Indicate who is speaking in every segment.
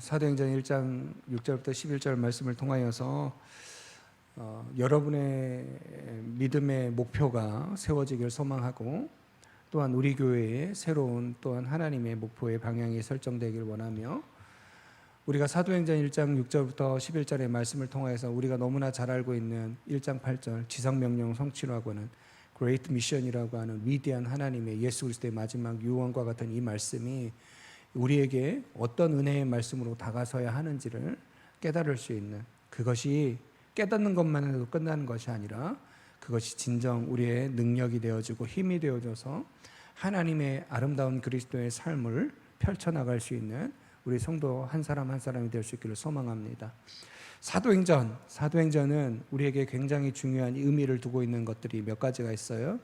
Speaker 1: 사도행전 1장 6절부터 11절 말씀을 통하여서 여러분의 믿음의 목표가 세워지길 소망하고, 또한 우리 교회의 새로운 또한 하나님의 목표의 방향이 설정되길 원하며, 우리가 사도행전 1장 6절부터 11절의 말씀을 통하여서 우리가 너무나 잘 알고 있는 1장 8절 지상명령 성취라고 하는 Great Mission이라고 하는 위대한 하나님의 예수 그리스도의 마지막 유언과 같은 이 말씀이 우리에게 어떤 은혜의 말씀으로 다가서야 하는지를 깨달을 수 있는, 그것이 깨닫는 것만 해도 끝나는 것이 아니라 그것이 진정 우리의 능력이 되어지고 힘이 되어져서 하나님의 아름다운 그리스도의 삶을 펼쳐나갈 수 있는 우리 성도 한 사람 한 사람이 될 수 있기를 소망합니다. 사도행전은 우리에게 굉장히 중요한 의미를 두고 있는 것들이 몇 가지가 있어요.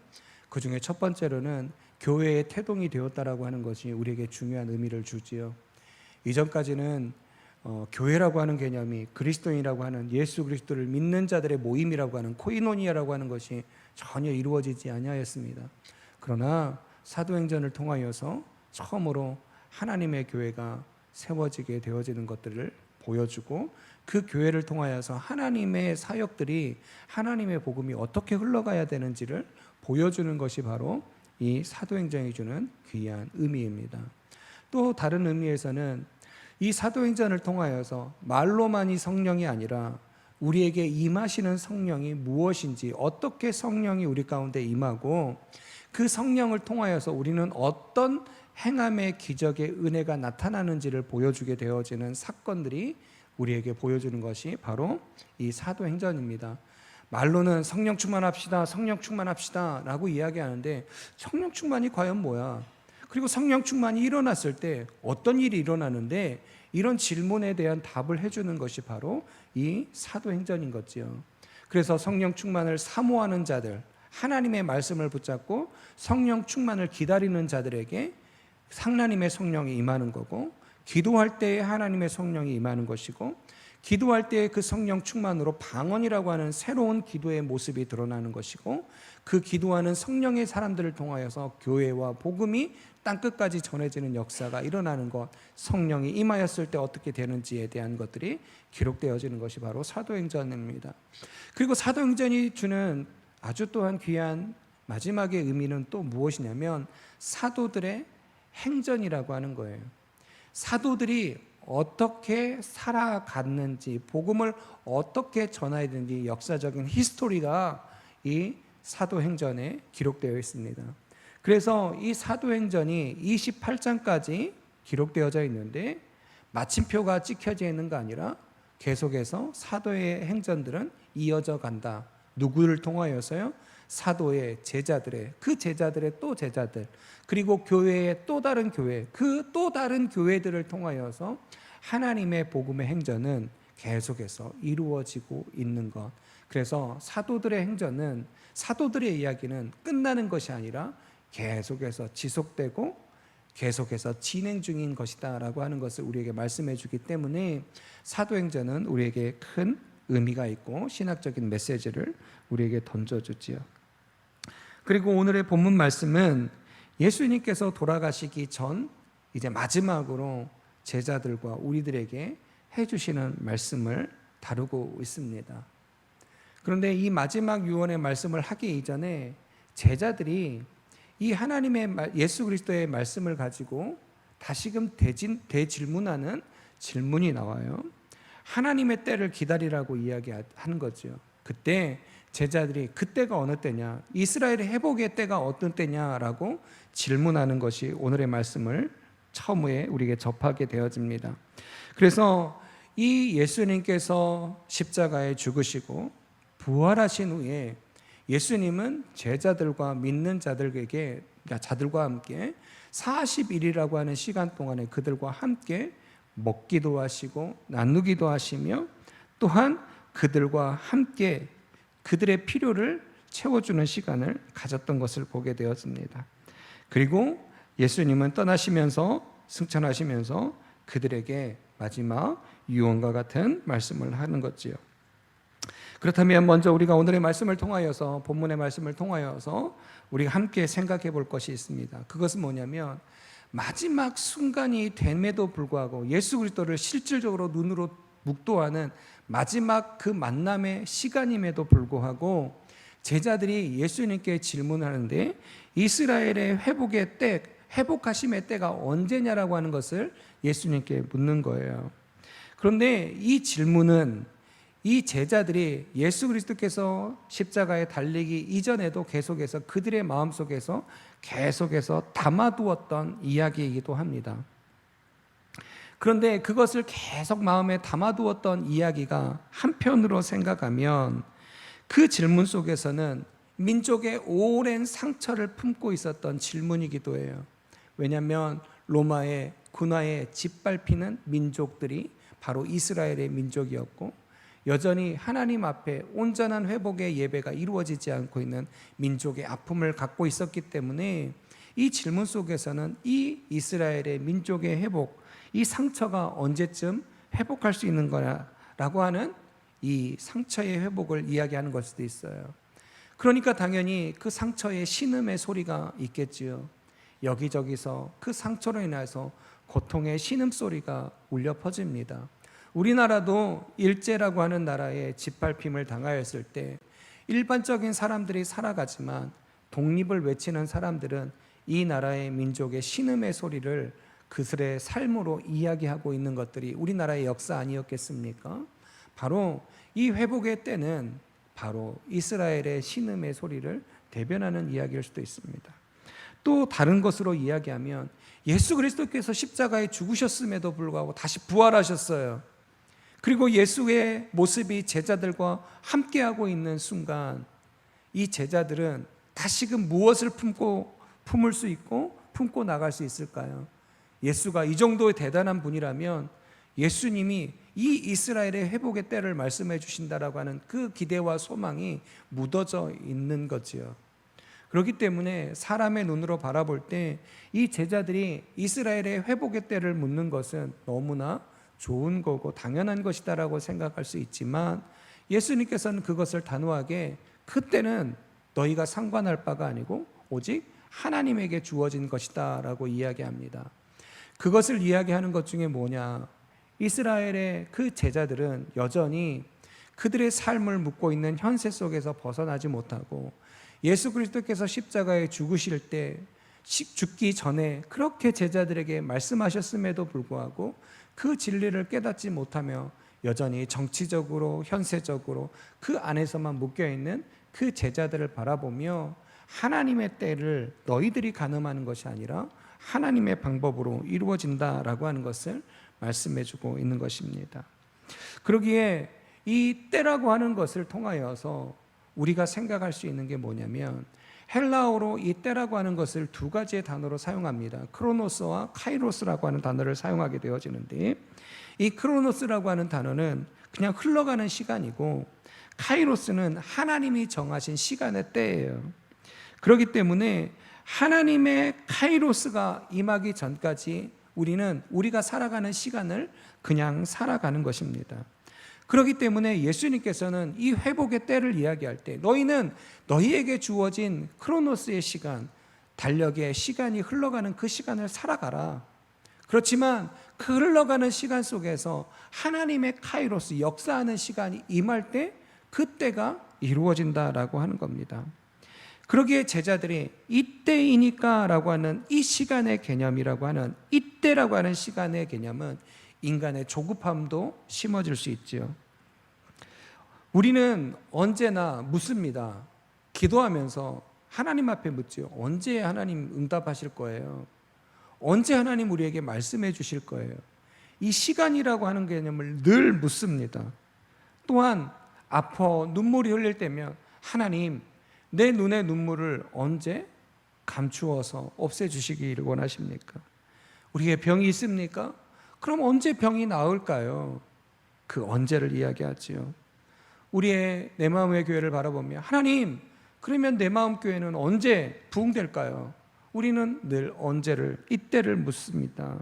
Speaker 1: 그 중에 첫 번째로는 교회의 태동이 되었다라고 하는 것이 우리에게 중요한 의미를 주지요. 이전까지는 교회라고 하는 개념이 그리스도인이라고 하는 예수 그리스도를 믿는 자들의 모임이라고 하는 코이노니아라고 하는 것이 전혀 이루어지지 아니하였습니다. 그러나 사도행전을 통하여서 처음으로 하나님의 교회가 세워지게 되어지는 것들을 보여주고, 그 교회를 통하여서 하나님의 사역들이, 하나님의 복음이 어떻게 흘러가야 되는지를 보여주는 것이 바로 이 사도행전이 주는 귀한 의미입니다. 또 다른 의미에서는 이 사도행전을 통하여서 말로만이 성령이 아니라 우리에게 임하시는 성령이 무엇인지, 어떻게 성령이 우리 가운데 임하고 그 성령을 통하여서 우리는 어떤 행함의 기적의 은혜가 나타나는지를 보여주게 되어지는 사건들이 우리에게 보여주는 것이 바로 이 사도행전입니다. 말로는 성령 충만합시다, 성령 충만합시다 라고 이야기하는데, 성령 충만이 과연 뭐야? 그리고 성령 충만이 일어났을 때 어떤 일이 일어나는데, 이런 질문에 대한 답을 해주는 것이 바로 이 사도행전인 거지요. 그래서 성령 충만을 사모하는 자들, 하나님의 말씀을 붙잡고 성령 충만을 기다리는 자들에게 하나님의 성령이 임하는 거고, 기도할 때에 하나님의 성령이 임하는 것이고, 기도할 때에 그 성령 충만으로 방언이라고 하는 새로운 기도의 모습이 드러나는 것이고, 그 기도하는 성령의 사람들을 통하여서 교회와 복음이 땅끝까지 전해지는 역사가 일어나는 것, 성령이 임하였을 때 어떻게 되는지에 대한 것들이 기록되어지는 것이 바로 사도행전입니다. 그리고 사도행전이 주는 아주 또한 귀한 마지막의 의미는 또 무엇이냐면 사도들의 행전이라고 하는 거예요. 사도들이 어떻게 살아갔는지, 복음을 어떻게 전해야 되는지 역사적인 히스토리가 이 사도행전에 기록되어 있습니다. 그래서 이 사도행전이 28장까지 기록되어져 있는데 마침표가 찍혀져 있는 거 아니라 계속해서 사도의 행전들은 이어져 간다. 누구를 통하여서요? 사도의 제자들의, 그 제자들의 또 제자들, 그리고 교회의 또 다른 교회, 그 또 다른 교회들을 통하여서 하나님의 복음의 행전은 계속해서 이루어지고 있는 것. 그래서 사도들의 행전은, 사도들의 이야기는 끝나는 것이 아니라 계속해서 지속되고 계속해서 진행 중인 것이다 라고 하는 것을 우리에게 말씀해 주기 때문에 사도행전은 우리에게 큰 의미가 있고 신학적인 메시지를 우리에게 던져주지요. 그리고 오늘의 본문 말씀은 예수님께서 돌아가시기 전 이제 마지막으로 제자들과 우리들에게 해주시는 말씀을 다루고 있습니다. 그런데 이 마지막 유언의 말씀을 하기 이전에 제자들이 이 하나님의 예수 그리스도의 말씀을 가지고 다시금 되질문하는 질문이 나와요. 하나님의 때를 기다리라고 이야기하는 거죠. 그때 제자들이 그때가 어느 때냐, 이스라엘의 회복의 때가 어떤 때냐라고 질문하는 것이 오늘의 말씀을 처음에 우리에게 접하게 되어집니다. 그래서 이 예수님께서 십자가에 죽으시고 부활하신 후에 예수님은 제자들과 믿는 자들에게, 그러니까 자들과 함께 40일이라고 하는 시간 동안에 그들과 함께 먹기도 하시고 나누기도 하시며, 또한 그들과 함께 그들의 필요를 채워주는 시간을 가졌던 것을 보게 되었습니다. 그리고 예수님은 떠나시면서, 승천하시면서 그들에게 마지막 유언과 같은 말씀을 하는 거지요. 그렇다면 먼저 우리가 오늘의 말씀을 통하여서, 본문의 말씀을 통하여서 우리가 함께 생각해 볼 것이 있습니다. 그것은 뭐냐면 마지막 순간이 됨에도 불구하고 예수 그리스도를 실질적으로 눈으로 묵도하는 마지막 그 만남의 시간임에도 불구하고 제자들이 예수님께 질문하는데 이스라엘의 회복의 때, 회복하심의 때가 언제냐라고 하는 것을 예수님께 묻는 거예요. 그런데 이 질문은 이 제자들이 예수 그리스도께서 십자가에 달리기 이전에도 계속해서 그들의 마음속에서 계속해서 담아두었던 이야기이기도 합니다. 그런데 그것을 계속 마음에 담아두었던 이야기가 한편으로 생각하면 그 질문 속에서는 민족의 오랜 상처를 품고 있었던 질문이기도 해요. 왜냐하면 로마의 군화에 짓밟히는 민족들이 바로 이스라엘의 민족이었고 여전히 하나님 앞에 온전한 회복의 예배가 이루어지지 않고 있는 민족의 아픔을 갖고 있었기 때문에 이 질문 속에서는 이 이스라엘의 민족의 회복, 이 상처가 언제쯤 회복할 수 있는 거냐라고 하는 이 상처의 회복을 이야기하는 걸 수도 있어요. 그러니까 당연히 그 상처에 신음의 소리가 있겠지요. 여기저기서 그 상처로 인해서 고통의 신음소리가 울려 퍼집니다. 우리나라도 일제라고 하는 나라에 짓밟힘을 당하였을 때 일반적인 사람들이 살아가지만 독립을 외치는 사람들은 이 나라의 민족의 신음의 소리를 그들의 삶으로 이야기하고 있는 것들이 우리나라의 역사 아니었겠습니까? 바로 이 회복의 때는 바로 이스라엘의 신음의 소리를 대변하는 이야기일 수도 있습니다. 또 다른 것으로 이야기하면 예수 그리스도께서 십자가에 죽으셨음에도 불구하고 다시 부활하셨어요. 그리고 예수의 모습이 제자들과 함께하고 있는 순간 이 제자들은 다시금 무엇을 품을 수 있고 품고 나갈 수 있을까요? 예수가 이 정도의 대단한 분이라면 예수님이 이 이스라엘의 회복의 때를 말씀해 주신다라고 하는 그 기대와 소망이 묻어져 있는 거지요. 그렇기 때문에 사람의 눈으로 바라볼 때 이 제자들이 이스라엘의 회복의 때를 묻는 것은 너무나 좋은 거고 당연한 것이다라고 생각할 수 있지만 예수님께서는 그것을 단호하게 그때는 너희가 상관할 바가 아니고 오직 하나님에게 주어진 것이다 라고 이야기합니다. 그것을 이야기하는 것 중에 뭐냐, 이스라엘의 그 제자들은 여전히 그들의 삶을 묻고 있는 현세 속에서 벗어나지 못하고 예수 그리스도께서 십자가에 죽으실 때 죽기 전에 그렇게 제자들에게 말씀하셨음에도 불구하고 그 진리를 깨닫지 못하며 여전히 정치적으로 현세적으로 그 안에서만 묶여있는 그 제자들을 바라보며 하나님의 때를 너희들이 가늠하는 것이 아니라 하나님의 방법으로 이루어진다라고 하는 것을 말씀해주고 있는 것입니다. 그러기에 이 때라고 하는 것을 통하여서 우리가 생각할 수 있는 게 뭐냐면 헬라어로 이 때라고 하는 것을 두 가지의 단어로 사용합니다. 크로노스와 카이로스라고 하는 단어를 사용하게 되어지는데 이 크로노스라고 하는 단어는 그냥 흘러가는 시간이고 카이로스는 하나님이 정하신 시간의 때예요. 그렇기 때문에 하나님의 카이로스가 임하기 전까지 우리가 살아가는 시간을 그냥 살아가는 것입니다. 그렇기 때문에 예수님께서는 이 회복의 때를 이야기할 때 너희는 너희에게 주어진 크로노스의 시간, 달력의 시간이 흘러가는 그 시간을 살아가라. 그렇지만 그 흘러가는 시간 속에서 하나님의 카이로스, 역사하는 시간이 임할 때 그때가 이루어진다라고 하는 겁니다. 그러기에 제자들이 이때이니까 라고 하는 이 시간의 개념이라고 하는 이때라고 하는 시간의 개념은 인간의 조급함도 심어질 수 있지요. 우리는 언제나 묻습니다. 기도하면서 하나님 앞에 묻지요. 언제 하나님 응답하실 거예요? 언제 하나님 우리에게 말씀해 주실 거예요? 이 시간이라고 하는 개념을 늘 묻습니다. 또한 아파 눈물이 흘릴 때면 하나님 내 눈의 눈물을 언제 감추어서 없애주시기를 원하십니까? 우리에게 병이 있습니까? 그럼 언제 병이 나을까요? 그 언제를 이야기하지요. 우리의 내 마음의 교회를 바라보며 하나님 그러면 내 마음 교회는 언제 부흥될까요? 우리는 늘 언제를, 이때를 묻습니다.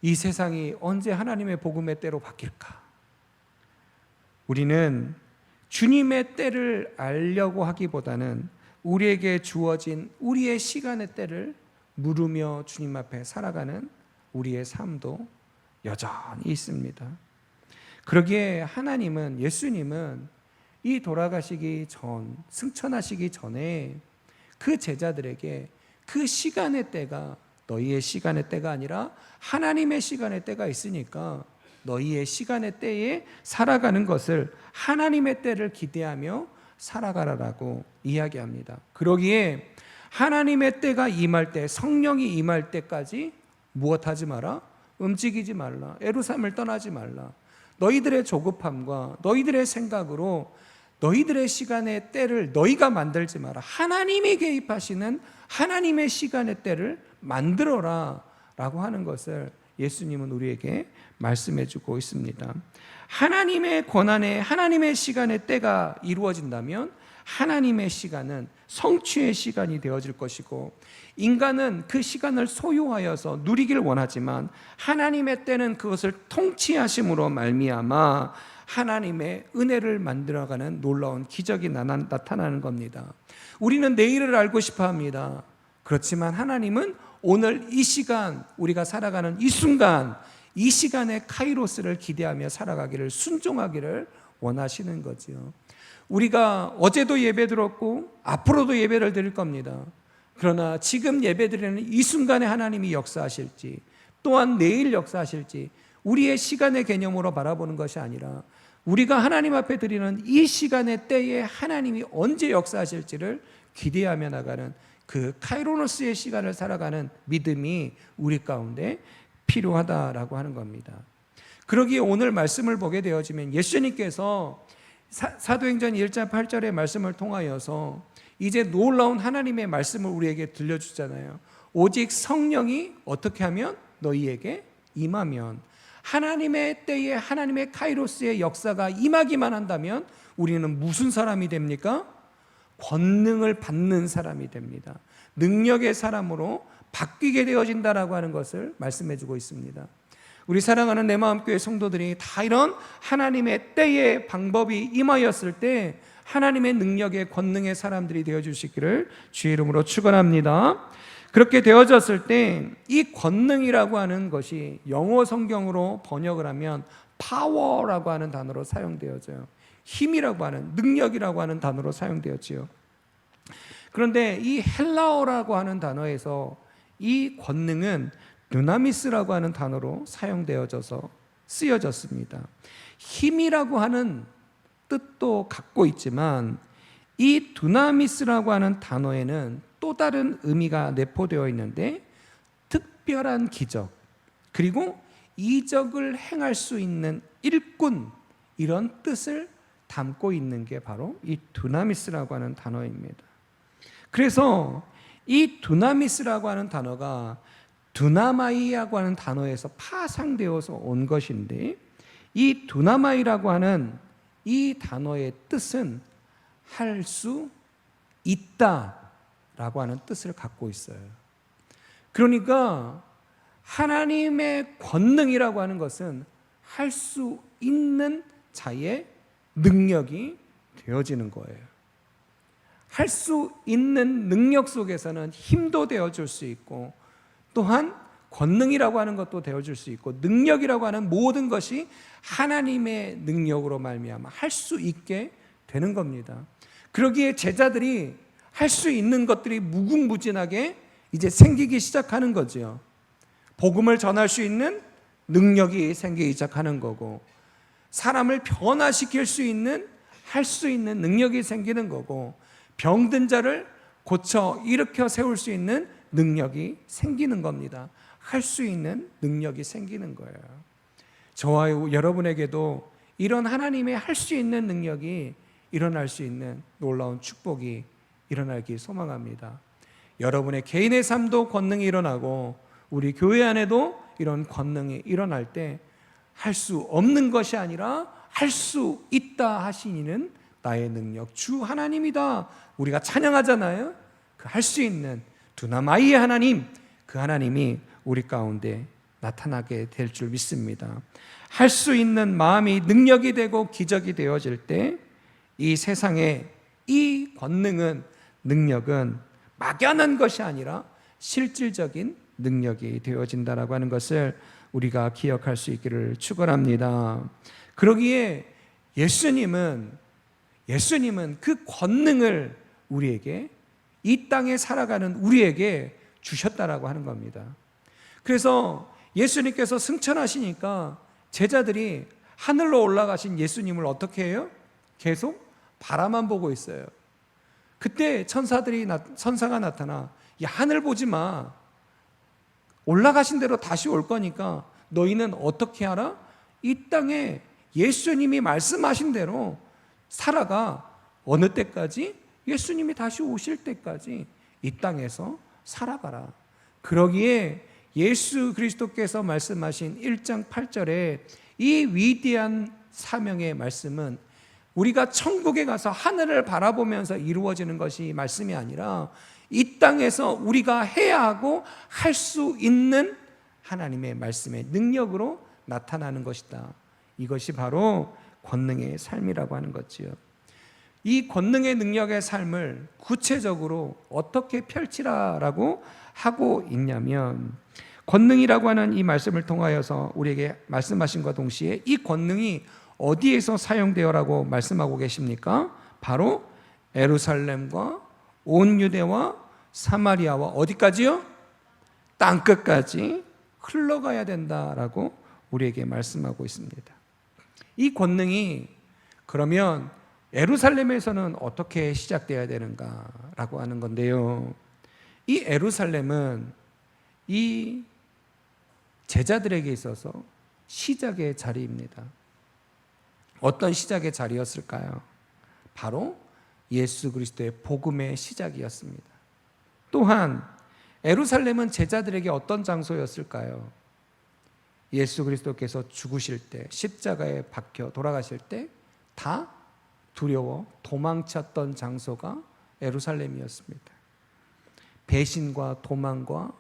Speaker 1: 이 세상이 언제 하나님의 복음의 때로 바뀔까? 우리는 주님의 때를 알려고 하기보다는 우리에게 주어진 우리의 시간의 때를 물으며 주님 앞에 살아가는 우리의 삶도 여전히 있습니다. 그러기에 하나님은, 예수님은 이 돌아가시기 전, 승천하시기 전에 그 제자들에게 그 시간의 때가 너희의 시간의 때가 아니라 하나님의 시간의 때가 있으니까 너희의 시간의 때에 살아가는 것을, 하나님의 때를 기대하며 살아가라라고 이야기합니다. 그러기에 하나님의 때가 임할 때, 성령이 임할 때까지 무엇하지 마라? 움직이지 말라. 예루살렘을 떠나지 말라. 너희들의 조급함과 너희들의 생각으로 너희들의 시간의 때를 너희가 만들지 마라. 하나님이 개입하시는 하나님의 시간의 때를 만들어라 라고 하는 것을 예수님은 우리에게 말씀해 주고 있습니다. 하나님의 권한에, 하나님의 시간의 때가 이루어진다면 하나님의 시간은 성취의 시간이 되어질 것이고, 인간은 그 시간을 소유하여서 누리길 원하지만 하나님의 때는 그것을 통치하심으로 말미암아 하나님의 은혜를 만들어가는 놀라운 기적이 나타나는 겁니다. 우리는 내일을 알고 싶어 합니다. 그렇지만 하나님은 오늘 이 시간, 우리가 살아가는 이 순간, 이 시간의 카이로스를 기대하며 살아가기를, 순종하기를 원하시는 거지요. 우리가 어제도 예배 드렸고 앞으로도 예배를 드릴 겁니다. 그러나 지금 예배 드리는 이 순간에 하나님이 역사하실지, 또한 내일 역사하실지 우리의 시간의 개념으로 바라보는 것이 아니라 우리가 하나님 앞에 드리는 이 시간의 때에 하나님이 언제 역사하실지를 기대하며 나가는 그 카이로노스의 시간을 살아가는 믿음이 우리 가운데 필요하다라고 하는 겁니다. 그러기에 오늘 말씀을 보게 되어지면 예수님께서 사도행전 1장 8절의 말씀을 통하여서 이제 놀라운 하나님의 말씀을 우리에게 들려주잖아요. 오직 성령이 어떻게 하면? 너희에게 임하면. 하나님의 때에 하나님의 카이로스의 역사가 임하기만 한다면 우리는 무슨 사람이 됩니까? 권능을 받는 사람이 됩니다. 능력의 사람으로 바뀌게 되어진다라고 하는 것을 말씀해 주고 있습니다. 우리 사랑하는 내 마음교회 성도들이 다 이런 하나님의 때의 방법이 임하였을 때 하나님의 능력의 권능의 사람들이 되어주시기를 주의 이름으로 축원합니다. 그렇게 되어졌을 때 이 권능이라고 하는 것이 영어 성경으로 번역을 하면 파워라고 하는 단어로 사용되어져요. 힘이라고 하는, 능력이라고 하는 단어로 사용되었지요. 그런데 이 헬라어라고 하는 단어에서 이 권능은 두나미스라고 하는 단어로 사용되어져서 쓰여졌습니다. 힘이라고 하는 뜻도 갖고 있지만 이 두나미스라고 하는 단어에는 또 다른 의미가 내포되어 있는데, 특별한 기적, 그리고 이적을 행할 수 있는 일꾼, 이런 뜻을 담고 있는 게 바로 이 두나미스라고 하는 단어입니다. 그래서 이 두나미스라고 하는 단어가 두나마이라고 하는 단어에서 파생되어서 온 것인데, 이 두나마이라고 하는 이 단어의 뜻은 할 수 있다라고 하는 뜻을 갖고 있어요. 그러니까 하나님의 권능이라고 하는 것은 할 수 있는 자의 능력이 되어지는 거예요. 할 수 있는 능력 속에서는 힘도 되어줄 수 있고, 또한 권능이라고 하는 것도 되어줄 수 있고, 능력이라고 하는 모든 것이 하나님의 능력으로 말미암아 할 수 있게 되는 겁니다. 그러기에 제자들이 할 수 있는 것들이 무궁무진하게 이제 생기기 시작하는 거죠. 복음을 전할 수 있는 능력이 생기기 시작하는 거고, 사람을 변화시킬 수 있는, 할 수 있는 능력이 생기는 거고, 병든 자를 고쳐 일으켜 세울 수 있는 능력이 생기는 겁니다. 할 수 있는 능력이 생기는 거예요. 저와 여러분에게도 이런 하나님의 할 수 있는 능력이 일어날 수 있는 놀라운 축복이 일어나길 소망합니다. 여러분의 개인의 삶도 권능이 일어나고 우리 교회 안에도 이런 권능이 일어날 때 할 수 없는 것이 아니라 할 수 있다 하시는 나의 능력 주 하나님이다, 우리가 찬양하잖아요. 그 할 수 있는 두나마이의 하나님, 그 하나님이 우리 가운데 나타나게 될 줄 믿습니다. 할 수 있는 마음이 능력이 되고 기적이 되어질 때 이 세상에 이 권능은, 능력은 막연한 것이 아니라 실질적인 능력이 되어진다라고 하는 것을 우리가 기억할 수 있기를 축원합니다. 그러기에 예수님은 그 권능을 우리에게, 이 땅에 살아가는 우리에게 주셨다라고 하는 겁니다. 그래서 예수님께서 승천하시니까 제자들이 하늘로 올라가신 예수님을 어떻게 해요? 계속 바라만 보고 있어요. 그때 천사가 나타나, 야, 하늘 보지 마. 올라가신 대로 다시 올 거니까 너희는 어떻게 하라? 이 땅에 예수님이 말씀하신 대로 살아가. 어느 때까지? 예수님이 다시 오실 때까지 이 땅에서 살아가라. 그러기에 예수 그리스도께서 말씀하신 1장 8절에 이 위대한 사명의 말씀은 우리가 천국에 가서 하늘을 바라보면서 이루어지는 것이 말씀이 아니라 이 땅에서 우리가 해야 하고 할 수 있는 하나님의 말씀의 능력으로 나타나는 것이다. 이것이 바로 권능의 삶이라고 하는 거지요. 이 권능의 능력의 삶을 구체적으로 어떻게 펼치라라고 하고 있냐면, 권능이라고 하는 이 말씀을 통하여서 우리에게 말씀하신 것과 동시에 이 권능이 어디에서 사용되어라고 말씀하고 계십니까? 바로 예루살렘과 온 유대와 사마리아와 어디까지요? 땅끝까지 흘러가야 된다라고 우리에게 말씀하고 있습니다. 이 권능이 그러면 예루살렘에서는 어떻게 시작되어야 되는가라고 하는 건데요. 이 예루살렘은 이 제자들에게 있어서 시작의 자리입니다. 어떤 시작의 자리였을까요? 바로 예수 그리스도의 복음의 시작이었습니다. 또한 예루살렘은 제자들에게 어떤 장소였을까요? 예수 그리스도께서 죽으실 때, 십자가에 박혀 돌아가실 때 다 두려워 도망쳤던 장소가 예루살렘이었습니다. 배신과 도망과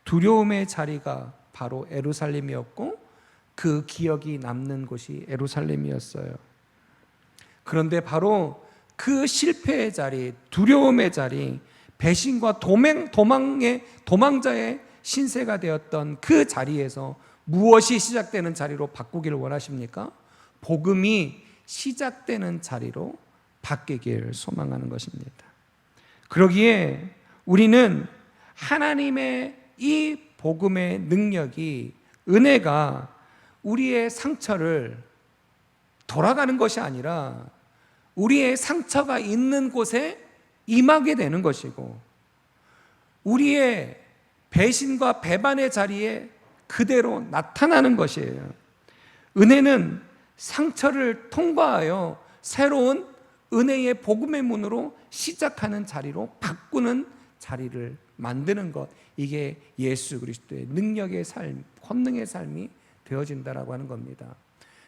Speaker 1: 두려움의 자리가 바로 예루살렘이었고 그 기억이 남는 곳이 예루살렘이었어요. 그런데 바로 그 실패의 자리, 두려움의 자리, 배신과 도망자의 신세가 되었던 그 자리에서 무엇이 시작되는 자리로 바꾸기를 원하십니까? 복음이 시작되는 자리로 바뀌길 소망하는 것입니다. 그러기에 우리는 하나님의 이 복음의 능력이, 은혜가 우리의 상처를 돌아가는 것이 아니라 우리의 상처가 있는 곳에 임하게 되는 것이고, 우리의 배신과 배반의 자리에 그대로 나타나는 것이에요. 은혜는 상처를 통과하여 새로운 은혜의 복음의 문으로 시작하는 자리로 바꾸는 자리를 만드는 것, 이게 예수 그리스도의 능력의 삶, 권능의 삶이 되어진다라고 하는 겁니다.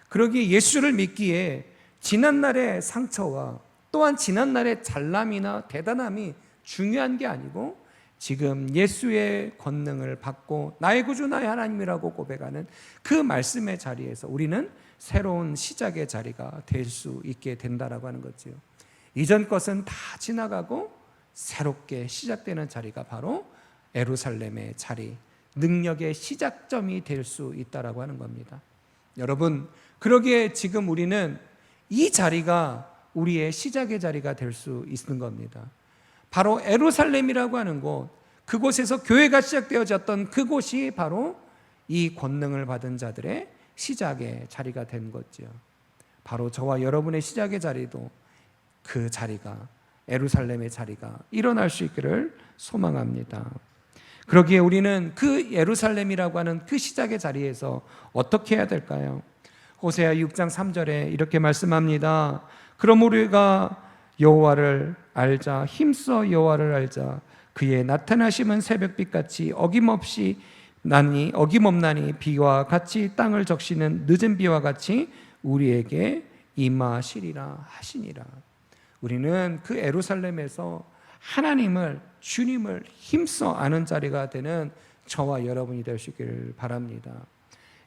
Speaker 1: 그러기에 예수를 믿기에 지난날의 상처와 또한 지난날의 잘남이나 대단함이 중요한 게 아니고, 지금 예수의 권능을 받고 나의 구주 나의 하나님이라고 고백하는 그 말씀의 자리에서 우리는 새로운 시작의 자리가 될 수 있게 된다라고 하는 거죠. 이전 것은 다 지나가고 새롭게 시작되는 자리가 바로 예루살렘의 자리, 능력의 시작점이 될 수 있다라고 하는 겁니다. 여러분, 그러기에 지금 우리는 이 자리가 우리의 시작의 자리가 될 수 있는 겁니다. 바로 예루살렘이라고 하는 곳, 그곳에서 교회가 시작되어졌던 그곳이 바로 이 권능을 받은 자들의 시작의 자리가 된 거죠. 바로 저와 여러분의 시작의 자리도 그 자리가, 예루살렘의 자리가 일어날 수 있기를 소망합니다. 그러기에 우리는 그 예루살렘이라고 하는 그 시작의 자리에서 어떻게 해야 될까요? 호세아 6장 3절에 이렇게 말씀합니다. 그럼 우리가 여호와를 알자, 힘써 여호와를 알자. 그의 나타나심은 새벽빛같이 어김없나니 비와 같이 땅을 적시는 늦은 비와 같이 우리에게 임하시리라 하시니라. 우리는 그 예루살렘에서 하나님을, 주님을 힘써 아는 자리가 되는 저와 여러분이 될 수 있기를 바랍니다.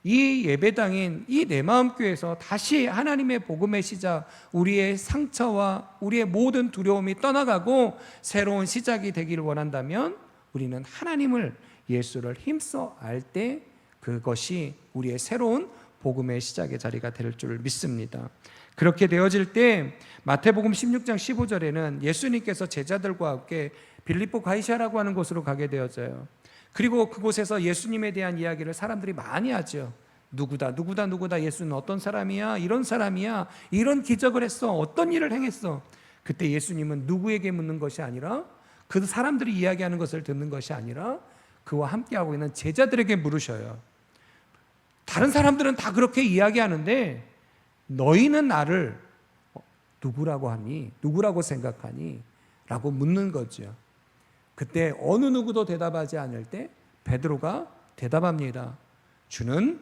Speaker 1: 이 예배당인 이 내마음교회에서 다시 하나님의 복음의 시작, 우리의 상처와 우리의 모든 두려움이 떠나가고 새로운 시작이 되기를 원한다면 우리는 하나님을, 예수를 힘써 알 때 그것이 우리의 새로운 복음의 시작의 자리가 될 줄 믿습니다. 그렇게 되어질 때 마태복음 16장 15절에는 예수님께서 제자들과 함께 빌립보 가이사라고 하는 곳으로 가게 되어져요. 그리고 그곳에서 예수님에 대한 이야기를 사람들이 많이 하죠. 누구다 예수는 어떤 사람이야, 이런 사람이야, 이런 기적을 했어, 어떤 일을 행했어. 그때 예수님은 누구에게 묻는 것이 아니라, 그 사람들이 이야기하는 것을 듣는 것이 아니라 그와 함께하고 있는 제자들에게 물으셔요. 다른 사람들은 다 그렇게 이야기하는데 너희는 나를 누구라고 하니? 누구라고 생각하니? 라고 묻는 거죠. 그때 어느 누구도 대답하지 않을 때 베드로가 대답합니다. 주는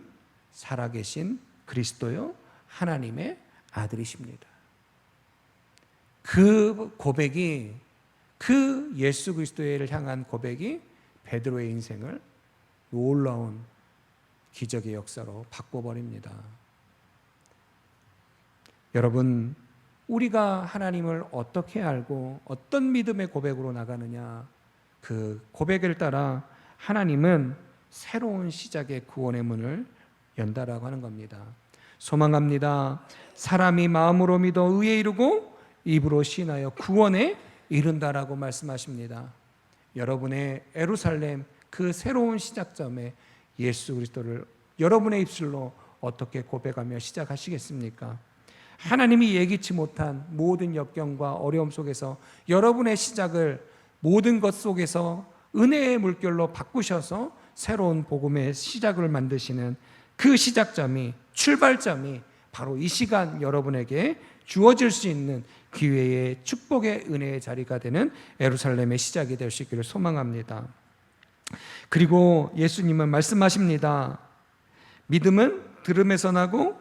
Speaker 1: 살아계신 그리스도요 하나님의 아들이십니다. 그 고백이, 그 예수 그리스도를 향한 고백이 베드로의 인생을 놀라운 기적의 역사로 바꿔버립니다. 여러분, 우리가 하나님을 어떻게 알고 어떤 믿음의 고백으로 나가느냐, 그 고백을 따라 하나님은 새로운 시작의 구원의 문을 연다라고 하는 겁니다. 소망합니다. 사람이 마음으로 믿어 의에 이르고 입으로 시인하여 구원에 이른다라고 말씀하십니다. 여러분의 예루살렘, 그 새로운 시작점에 예수 그리스도를 여러분의 입술로 어떻게 고백하며 시작하시겠습니까? 하나님이 예기치 못한 모든 역경과 어려움 속에서 여러분의 시작을 모든 것 속에서 은혜의 물결로 바꾸셔서 새로운 복음의 시작을 만드시는 그 시작점이, 출발점이 바로 이 시간 여러분에게 주어질 수 있는 기회의 축복의 은혜의 자리가 되는 예루살렘의 시작이 될 수 있기를 소망합니다. 그리고 예수님은 말씀하십니다. 믿음은 들음에서 나고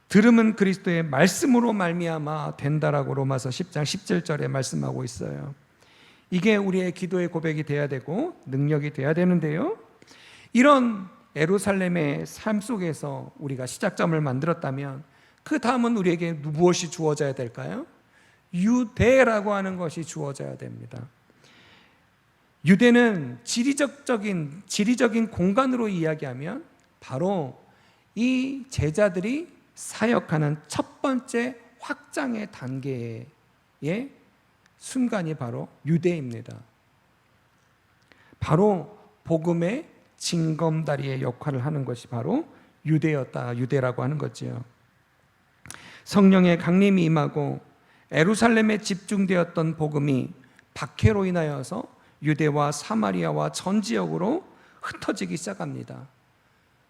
Speaker 1: 들음은 그리스도의 말씀으로 말미암아 된다라고 로마서 10장 17절에 말씀하고 있어요. 이게 우리의 기도의 고백이 돼야 되고 능력이 돼야 되는데요, 이런 예루살렘의 삶 속에서 우리가 시작점을 만들었다면 그 다음은 우리에게 무엇이 주어져야 될까요? 유대라고 하는 것이 주어져야 됩니다. 유대는 지리적인 공간으로 이야기하면 바로 이 제자들이 사역하는 첫 번째 확장의 단계의 순간이 바로 유대입니다. 바로 복음의 징검다리의 역할을 하는 것이 바로 유대라고 하는 거지요. 성령의 강림이 임하고 예루살렘에 집중되었던 복음이 박해로 인하여서 유대와 사마리아와 전 지역으로 흩어지기 시작합니다.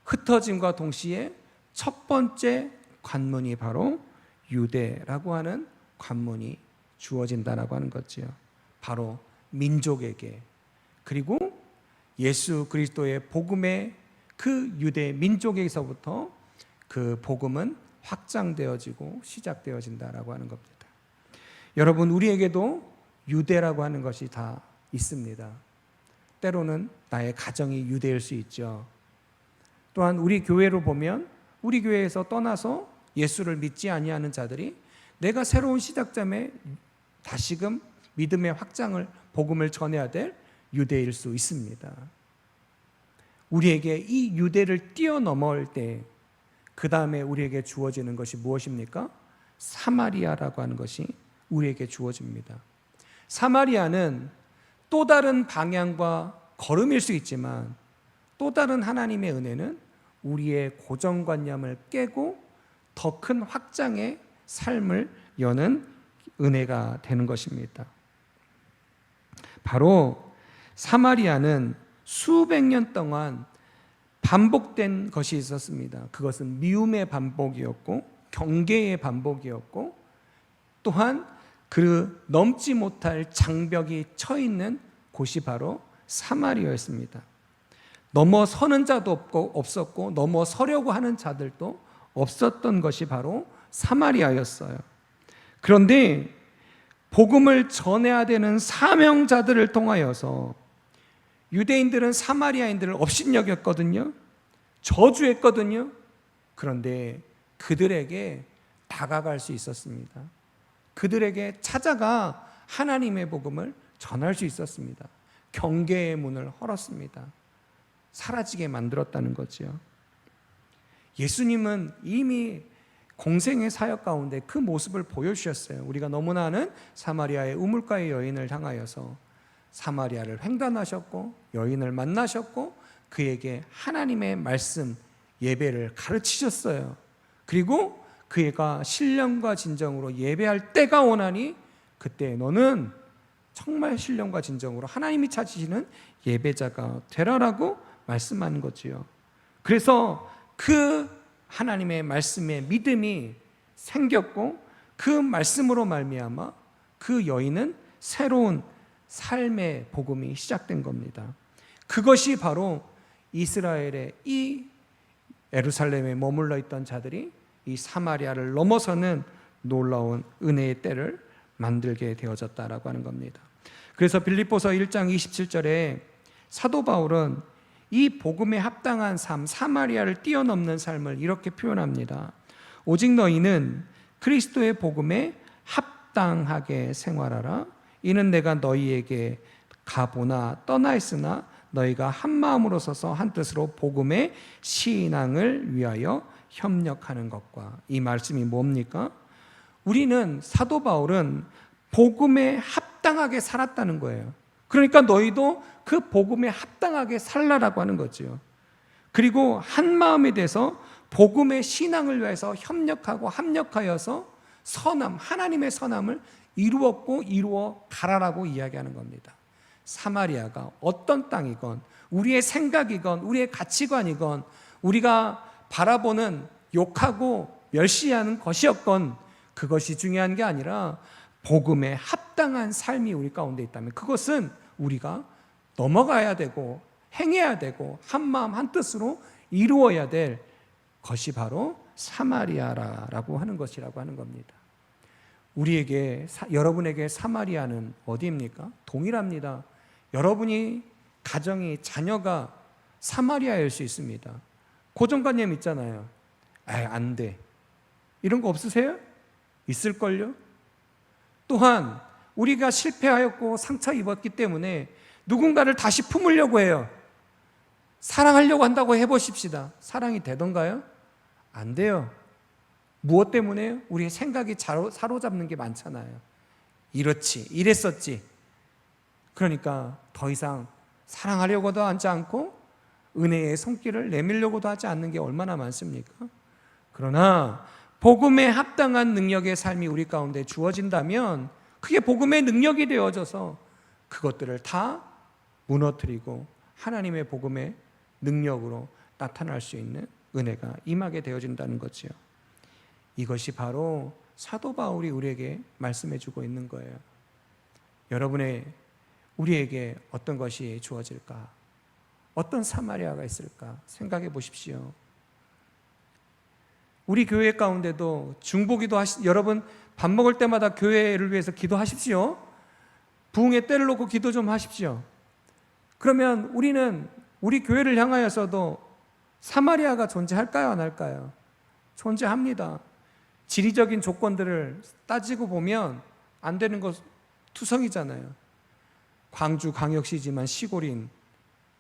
Speaker 1: 흩어짐과 동시에 첫 번째 관문이 바로 유대라고 하는 관문이 주어진다라고 하는 거지요. 바로 민족에게, 그리고 예수 그리스도의 복음의 그 유대 민족에서부터 그 복음은 확장되어지고 시작되어진다라고 하는 겁니다. 여러분, 우리에게도 유대라고 하는 것이 다 있습니다. 때로는 나의 가정이 유대일 수 있죠. 또한 우리 교회로 보면 우리 교회에서 떠나서 예수를 믿지 아니하는 자들이 내가 새로운 시작점에 다시금 믿음의 확장을, 복음을 전해야 될 유대일 수 있습니다. 우리에게 이 유대를 뛰어넘을 때 그 다음에 우리에게 주어지는 것이 무엇입니까? 사마리아라고 하는 것이 우리에게 주어집니다. 사마리아는 또 다른 방향과 걸음일 수 있지만 또 다른 하나님의 은혜는 우리의 고정관념을 깨고 더 큰 확장의 삶을 여는 은혜가 되는 것입니다. 바로 사마리아는 수백 년 동안 반복된 것이 있었습니다. 그것은 미움의 반복이었고 경계의 반복이었고 또한 그 넘지 못할 장벽이 쳐 있는 곳이 바로 사마리아였습니다. 넘어서는 자도 없었고 넘어서려고 하는 자들도 없었던 것이 바로 사마리아였어요. 그런데 복음을 전해야 되는 사명자들을 통하여서 유대인들은 사마리아인들을 업신여겼거든요. 저주했거든요. 그런데 그들에게 다가갈 수 있었습니다. 그들에게 찾아가 하나님의 복음을 전할 수 있었습니다. 경계의 문을 헐었습니다. 사라지게 만들었다는 거지요. 예수님은 이미 공생의 사역 가운데 그 모습을 보여주셨어요. 우리가 너무나 아는 사마리아의 우물가의 여인을 향하여서 사마리아를 횡단하셨고 여인을 만나셨고 그에게 하나님의 말씀 예배를 가르치셨어요. 그리고 그가 신령과 진정으로 예배할 때가 오나니 그때 너는 정말 신령과 진정으로 하나님이 찾으시는 예배자가 되라라고 말씀하는 거지요. 그래서 그 하나님의 말씀에 믿음이 생겼고 그 말씀으로 말미암아 그 여인은 새로운 삶의 복음이 시작된 겁니다. 그것이 바로 이스라엘의 이 예루살렘에 머물러 있던 자들이 이 사마리아를 넘어서는 놀라운 은혜의 때를 만들게 되어졌다라고 하는 겁니다. 그래서 빌립보서 1장 27절에 사도 바울은 이 복음에 합당한 삶, 사마리아를 뛰어넘는 삶을 이렇게 표현합니다. 오직 너희는 그리스도의 복음에 합당하게 생활하라. 이는 내가 너희에게 가보나 떠나 있으나 너희가 한 마음으로 서서 한 뜻으로 복음의 신앙을 위하여 협력하는 것과. 이 말씀이 뭡니까? 우리는, 사도 바울은 복음에 합당하게 살았다는 거예요. 그러니까 너희도 그 복음에 합당하게 살라라고 하는 거죠. 그리고 한 마음이 돼서 복음의 신앙을 위해서 협력하고 합력하여서 선함, 하나님의 선함을 이루었고 이루어 가라라고 이야기하는 겁니다. 사마리아가 어떤 땅이건 우리의 생각이건 우리의 가치관이건 우리가 바라보는 욕하고 멸시하는 것이었건 그것이 중요한 게 아니라 복음에 합당한 삶이 우리 가운데 있다면 그것은 우리가 넘어가야 되고 행해야 되고 한마음 한뜻으로 이루어야 될 것이 바로 사마리아라고 하는 것이라고 하는 겁니다. 우리에게, 여러분에게 사마리아는 어디입니까? 동일합니다. 여러분이 가정이, 자녀가 사마리아일 수 있습니다. 고정관념 있잖아요. 안 돼. 이런 거 없으세요? 있을걸요? 또한 우리가 실패하였고 상처 입었기 때문에 누군가를 다시 품으려고 해요. 사랑하려고 한다고 해보십시다. 사랑이 되던가요? 안 돼요. 무엇 때문에요? 우리의 생각이 사로잡는 게 많잖아요. 이렇지, 이랬었지. 그러니까 더 이상 사랑하려고도 하지 않고 은혜의 손길을 내밀려고도 하지 않는 게 얼마나 많습니까? 그러나 복음에 합당한 능력의 삶이 우리 가운데 주어진다면 그게 복음의 능력이 되어져서 그것들을 다 무너뜨리고 하나님의 복음의 능력으로 나타날 수 있는 은혜가 임하게 되어진다는 거죠. 이것이 바로 사도 바울이 우리에게 말씀해 주고 있는 거예요. 우리에게 어떤 것이 주어질까? 어떤 사마리아가 있을까? 생각해 보십시오. 우리 교회 가운데도 중보기도 여러분 밥 먹을 때마다 교회를 위해서 기도하십시오. 부흥의 때를 놓고 기도 좀 하십시오. 그러면 우리는 우리 교회를 향하여서도 사마리아가 존재할까요? 안 할까요? 존재합니다. 지리적인 조건들을 따지고 보면 안 되는 것 투성이잖아요. 광주 광역시지만 시골인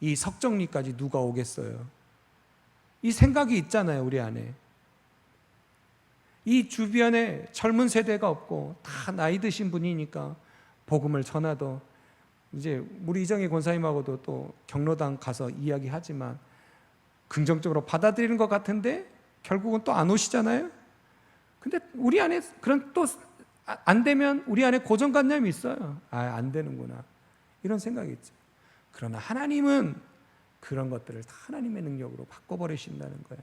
Speaker 1: 이 석정리까지 누가 오겠어요? 이 생각이 있잖아요, 우리 안에. 이 주변에 젊은 세대가 없고 다 나이 드신 분이니까 복음을 전하도 이제 우리 이정희 권사님하고도 또 경로당 가서 이야기하지만 긍정적으로 받아들이는 것 같은데 결국은 또 안 오시잖아요. 근데 우리 안에 그런 또 안 되면 우리 안에 고정관념이 있어요. 안 되는구나 이런 생각이 있죠. 그러나 하나님은 그런 것들을 다 하나님의 능력으로 바꿔버리신다는 거예요.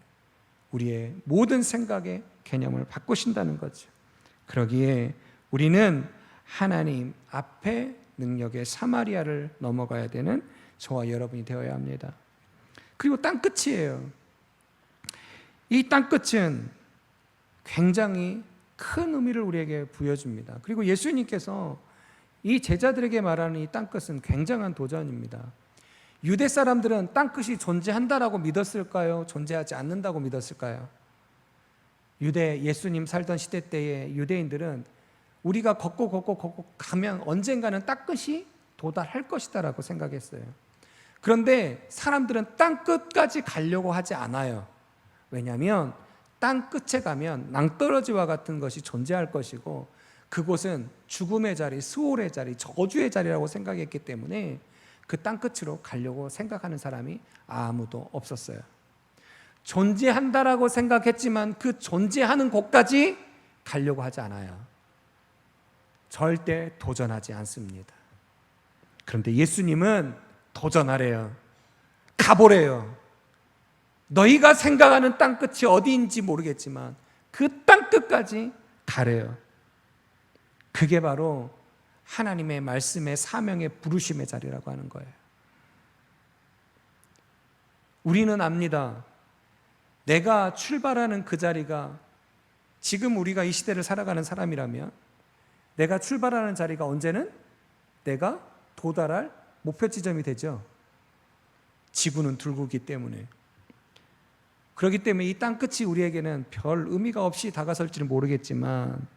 Speaker 1: 우리의 모든 생각의 개념을 바꾸신다는 거죠. 그러기에 우리는 하나님 앞에 능력의 사마리아를 넘어가야 되는 저와 여러분이 되어야 합니다. 그리고 땅끝이에요. 이 땅끝은 굉장히 큰 의미를 우리에게 부여줍니다. 그리고 예수님께서 이 제자들에게 말하는 이 땅끝은 굉장한 도전입니다. 유대 사람들은 땅끝이 존재한다라고 믿었을까요? 존재하지 않는다고 믿었을까요? 예수님 살던 시대 때의 유대인들은 우리가 걷고 가면 언젠가는 땅끝이 도달할 것이다라고 생각했어요. 그런데 사람들은 땅 끝까지 가려고 하지 않아요. 왜냐하면 땅 끝에 가면 낭떠러지와 같은 것이 존재할 것이고 그곳은 죽음의 자리, 수월의 자리, 저주의 자리라고 생각했기 때문에 그 땅 끝으로 가려고 생각하는 사람이 아무도 없었어요. 존재한다라고 생각했지만 그 존재하는 곳까지 가려고 하지 않아요. 절대 도전하지 않습니다. 그런데 예수님은 도전하래요. 가보래요. 너희가 생각하는 땅끝이 어디인지 모르겠지만 그 땅끝까지 가래요. 그게 바로 하나님의 말씀의 사명의 부르심의 자리라고 하는 거예요. 우리는 압니다. 내가 출발하는 그 자리가 지금 우리가 이 시대를 살아가는 사람이라면 내가 출발하는 자리가 언제는 내가 도달할 목표 지점이 되죠. 지구는 둥글기 때문에. 그렇기 때문에 이 땅끝이 우리에게는 별 의미가 없이 다가설지는 모르겠지만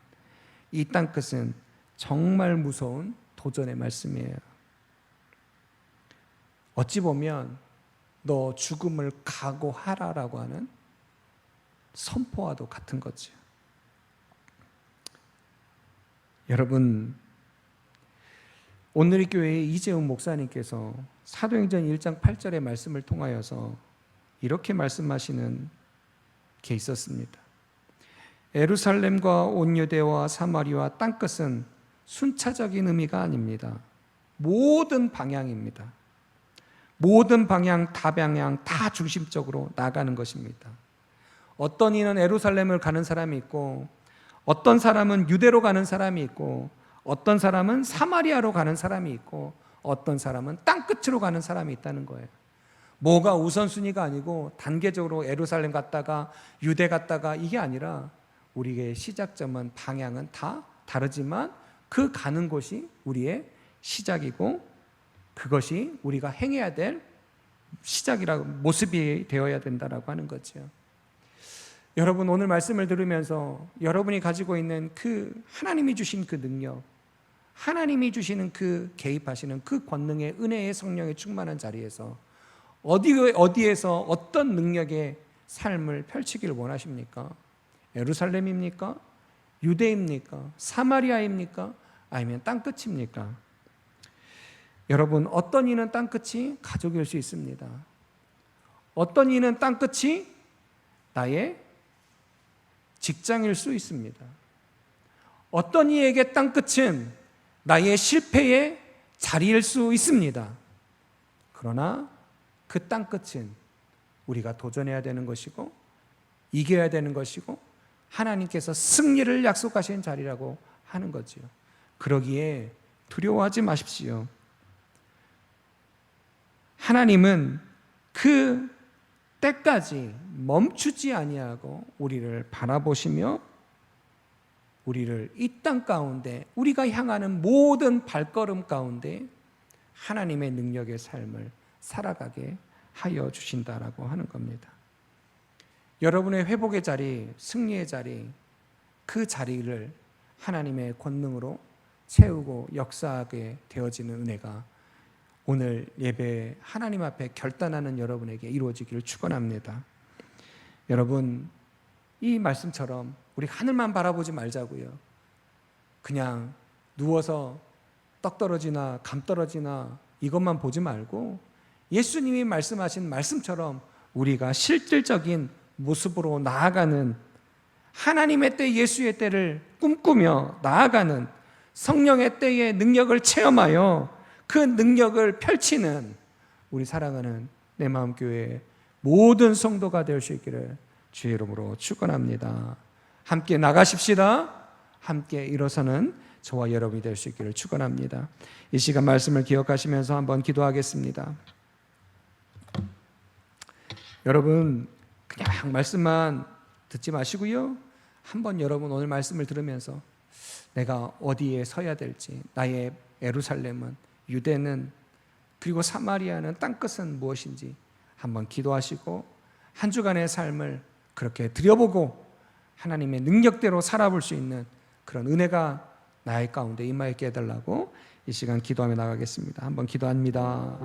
Speaker 1: 이 땅끝은 정말 무서운 도전의 말씀이에요. 어찌 보면 너 죽음을 각오하라라고 하는 선포와도 같은 거죠. 여러분, 오늘의 교회의 이재훈 목사님께서 사도행전 1장 8절의 말씀을 통하여서 이렇게 말씀하시는 게 있었습니다. 예루살렘과 온 유대와 사마리아 땅끝은 순차적인 의미가 아닙니다. 모든 방향입니다. 모든 방향, 다방향 다 중심적으로 나가는 것입니다. 어떤 이는 예루살렘을 가는 사람이 있고 어떤 사람은 유대로 가는 사람이 있고 어떤 사람은 사마리아로 가는 사람이 있고 어떤 사람은 땅끝으로 가는 사람이 있다는 거예요. 뭐가 우선순위가 아니고 단계적으로 예루살렘 갔다가 유대 갔다가 이게 아니라 우리의 시작점은 방향은 다 다르지만 그 가는 곳이 우리의 시작이고 그것이 우리가 행해야 될 시작이라고 모습이 되어야 된다라고 하는 거죠. 여러분, 오늘 말씀을 들으면서 여러분이 가지고 있는 그 하나님이 주신 그 능력, 하나님이 주시는 그 개입하시는 그 권능의 은혜의 성령의 충만한 자리에서 어디에서 어떤 능력의 삶을 펼치기를 원하십니까? 예루살렘입니까? 유대입니까? 사마리아입니까? 아니면 땅끝입니까? 여러분, 어떤 이는 땅끝이 가족일 수 있습니다. 어떤 이는 땅끝이 나의 직장일 수 있습니다. 어떤 이에게 땅끝은 나의 실패의 자리일 수 있습니다. 그러나 그 땅끝은 우리가 도전해야 되는 것이고 이겨야 되는 것이고 하나님께서 승리를 약속하신 자리라고 하는 거지요. 그러기에 두려워하지 마십시오. 하나님은 그 때까지 멈추지 아니하고 우리를 바라보시며 우리를 이 땅 가운데 우리가 향하는 모든 발걸음 가운데 하나님의 능력의 삶을 살아가게 하여 주신다라고 하는 겁니다. 여러분의 회복의 자리, 승리의 자리, 그 자리를 하나님의 권능으로 채우고 역사하게 되어지는 은혜가 오늘 예배 하나님 앞에 결단하는 여러분에게 이루어지기를 축원합니다. 여러분, 이 말씀처럼 우리 하늘만 바라보지 말자고요. 그냥 누워서 떡 떨어지나 감 떨어지나 이것만 보지 말고 예수님이 말씀하신 말씀처럼 우리가 실질적인 모습으로 나아가는 하나님의 때, 예수의 때를 꿈꾸며 나아가는 성령의 때의 능력을 체험하여 그 능력을 펼치는 우리 사랑하는 내 마음 교회의 모든 성도가 될 수 있기를 주의 이름으로 축원합니다. 함께 나가십시다. 함께 일어서는 저와 여러분이 될 수 있기를 축원합니다. 이 시간 말씀을 기억하시면서 한번 기도하겠습니다. 여러분, 그냥 말씀만 듣지 마시고요. 한번 여러분 오늘 말씀을 들으면서 내가 어디에 서야 될지, 나의 예루살렘은, 유대는, 그리고 사마리아는, 땅끝은 무엇인지 한번 기도하시고 한 주간의 삶을 그렇게 들여보고 하나님의 능력대로 살아볼 수 있는 그런 은혜가 나의 가운데 임하게 해달라고 이 시간 기도하며 나가겠습니다. 한번 기도합니다.